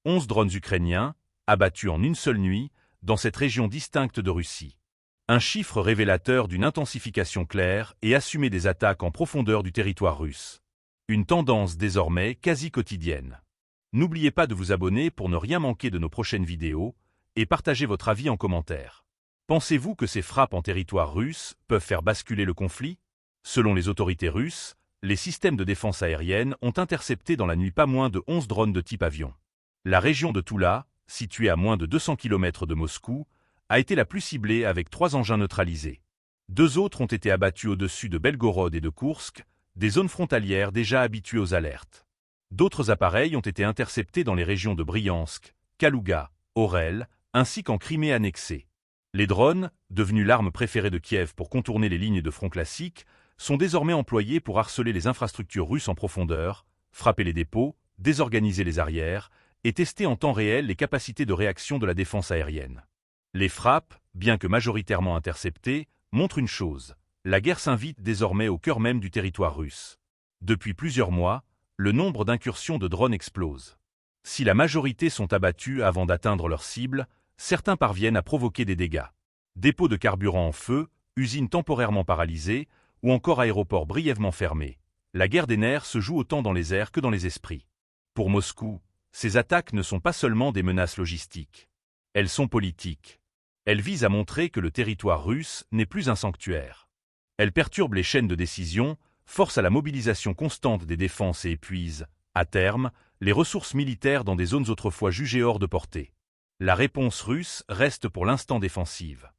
11 drones ukrainiens, abattus en une seule nuit, dans cette région distincte de Russie. Un chiffre révélateur d'une intensification claire et assumée des attaques en profondeur du territoire russe. Une tendance désormais quasi quotidienne. N'oubliez pas de vous abonner pour ne rien manquer de nos prochaines vidéos et partagez votre avis en commentaire. Pensez-vous que ces frappes en territoire russe peuvent faire basculer le conflit? Selon les autorités russes, les systèmes de défense aérienne ont intercepté dans la nuit pas moins de 11 drones de type avion. La région de Toula, située à moins de 200 km de Moscou, a été la plus ciblée avec 3 engins neutralisés. 2 autres ont été abattus au-dessus de Belgorod et de Koursk, des zones frontalières déjà habituées aux alertes. D'autres appareils ont été interceptés dans les régions de Briansk, Kalouga, Orel, ainsi qu'en Crimée annexée. Les drones, devenus l'arme préférée de Kiev pour contourner les lignes de front classiques, sont désormais employés pour harceler les infrastructures russes en profondeur, frapper les dépôts, désorganiser les arrières et tester en temps réel les capacités de réaction de la défense aérienne. Les frappes, bien que majoritairement interceptées, montrent une chose: la guerre s'invite désormais au cœur même du territoire russe. Depuis plusieurs mois, le nombre d'incursions de drones explose. Si la majorité sont abattus avant d'atteindre leur cible, certains parviennent à provoquer des dégâts. Dépôts de carburant en feu, usines temporairement paralysées, ou encore aéroports brièvement fermés. La guerre des nerfs se joue autant dans les airs que dans les esprits. Pour Moscou, ces attaques ne sont pas seulement des menaces logistiques. Elles sont politiques. Elles visent à montrer que le territoire russe n'est plus un sanctuaire. Elles perturbent les chaînes de décision, forcent à la mobilisation constante des défenses et épuisent, à terme, les ressources militaires dans des zones autrefois jugées hors de portée. La réponse russe reste pour l'instant défensive.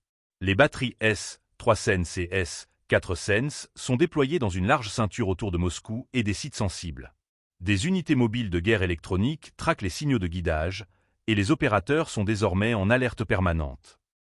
Les batteries S-300 et S-400 sont déployées dans une large ceinture autour de Moscou et des sites sensibles. Des unités mobiles de guerre électronique traquent les signaux de guidage, et les opérateurs sont désormais en alerte permanente.